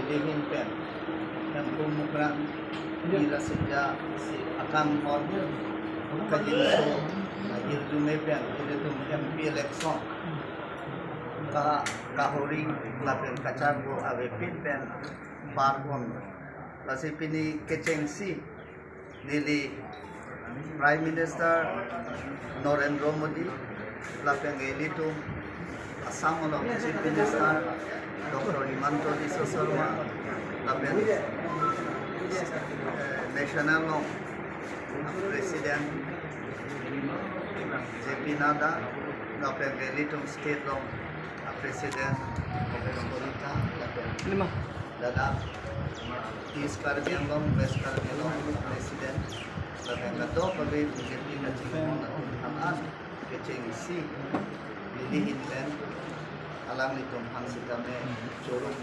milihin pen yang pumukran nila sejak si akan order kajinso irjume pen itu MP election kahuring lapen kacargo ave pin pen parpon lasi pini kecengsi nili Prime Minister Narendra Modi lapen elitum Assam Chief Minister Dr. Himanta Biswa Sarma lapen National President JP Nada lapen elitum State President Pemerintah lapen Ladakh East Karbi Anglong West Karbi Anglong President lapen kato pabay BJP na tingin ang kecengsi bilihin pen alam itong hangsi kami curug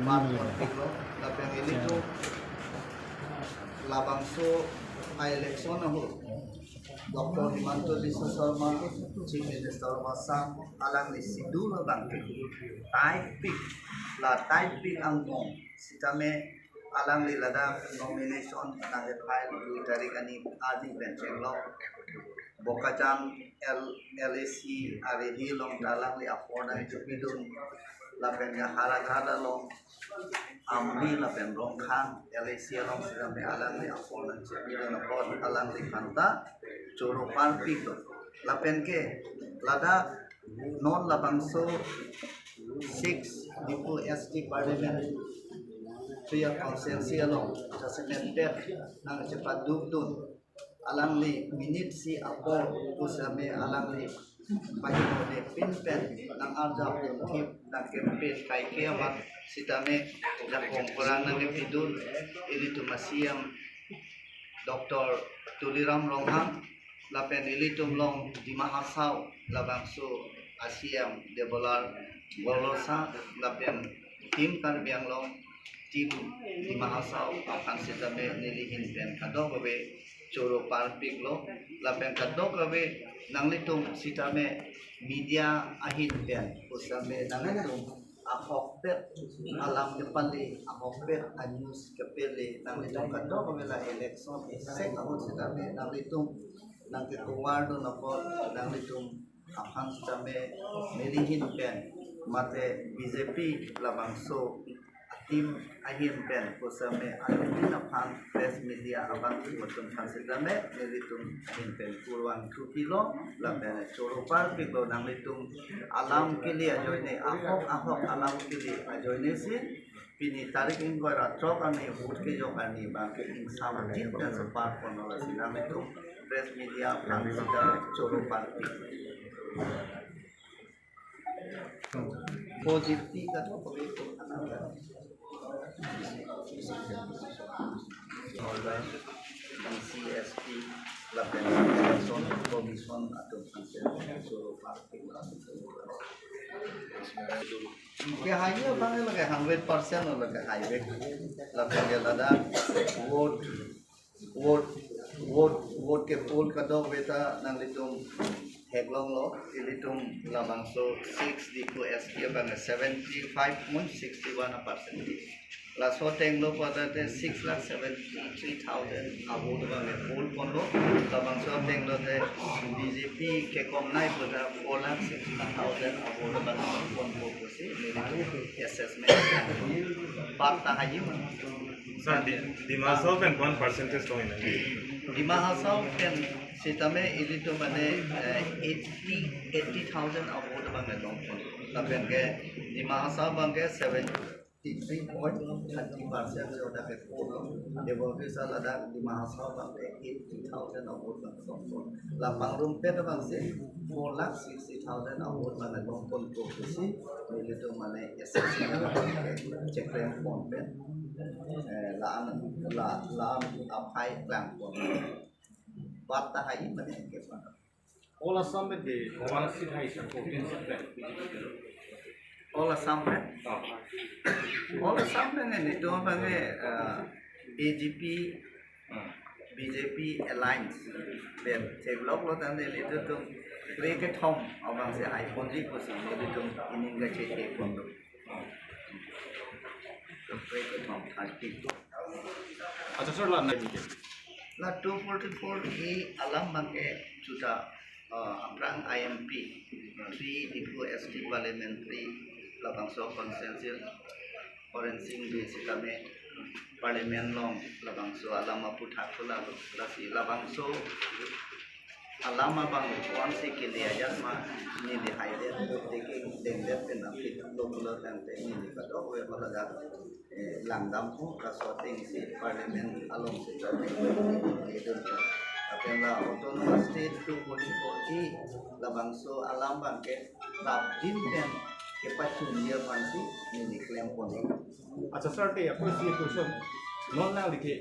marpon piglo lapen ilito labangso eleksyon na ho Dr. Himanta Biswa Sarma Chief Minister of Assam alang ni Sidula Bangke typing ang mong si kami alang ni Ladakh nomination na file military kani adi benchenglo Bokajang LAC arihi long dalang li apona jupidun lapen nga haragada long amri lapen rongkhang LAC long sidame alang li apona jupidun apon alang li kanta coro parpik lapen ke Ladakh non labangso 6 dipu ST parliament Suya konsensi along jasmentet nang cepat dugdun alang li minit si apor kusame alang li pahimo de pinpen nang arja tip nang kempes kai kiamat sitame jakong kurang nang epidun ili tumasiam Dr. Tuliram Rongham lapen ili tumlong di mahasau labangso asiam de bolar bolosa lapen tim kan bianglong tim di mahasau akan sitame nilihin pen kado babe coro parpik lo lapen kado babe nang litung sitame media ahin pen usame nang litung ahokpet alam kepali ahokpet news kepele nang litung kado babe la election sek ahon sitame nang litung nang ketuar do napol nang litung akan sitame nilihin pen mate BJP labangso tim ahin pen kusame ahin apan press media abang betul hasilnya nelitung ahin pen purwan 2 kilo lapen coro parpik lo nang litung alam kili ajoyne ahok alam kili ajoyne sin pini tarik ingkoi ratrok ani hutke jokani bangke ing samjit dan separ ponola sinam itu press media abang sudah coro parpik positif kan begitu online DCSP lapen son komison atau suruh partai kaya hanya bang lagi 100% lagi highway lapen gelada vote ke poll kado beta nang litung heglong lo ilitung labangso 6 diku SK bang 75.61% Last voting lo pada 6,73,000 abud bang poll kono labang voting lo de BJP ke kom nai pada 4,60,000 abud bang pon ko si assessment parta haji sir di mahasab and 1% to in di mahasab pen sitame ilito mane 80,000 abud bang long pon lapen ke di mahasab bang ke 3.30% sudah ke polo dewa bisa Ladakh di mahasiswa bang 80,000 award bang songkon lapang rumpet bang sih 4,60,000 award bang songkon profesi itu mana esensi cek rem pompen lam apai klang pon batta hai mana ke mana all Assam में दे one seat है इसका 14 seat है all Assam ini itu apa BJP alliance dan develop lo tanda itu tuh create home abang si iPhone di posisi itu tuh ini enggak cek pun separated from 30. अच्छा सर ला नहीं के La 244 i alam bangke sudah aprang IMP 3 Ibu ST Parliamentary Labangso Consensus Forensik di Sitame Parlimen Long Labangso alama putakula lasi Labangso alama bang onsi kili ajasma ni di haide taking dengdet penapit lokulo tante ni di kado we malaga langdam pu kasoting si parlimen along si tante itu apela autonomous state 244 labangso alam bangke labdin dan kepacundia pansi ni di klaim poni अच्छा सर ते आपको ये question non ना लिखे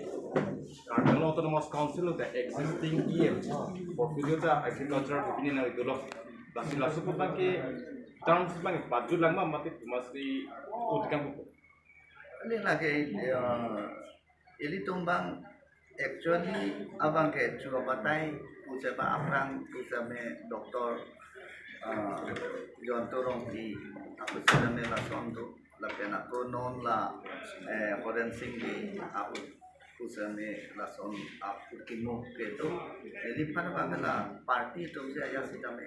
Cartel Autonomous Council of the existing EM for future agriculture opinion na ito lo. Kasi laso po ke terms lang baju lang mati mesti utgang po. ini lagi ini tumbang actually abang ke cuma batai ucapa aprang usame doktor John Torong di aku sudah melakukan tu lapian aku non la forensik di aku usame lason aku kimo keto jadi pada bangla party tu saya sudah me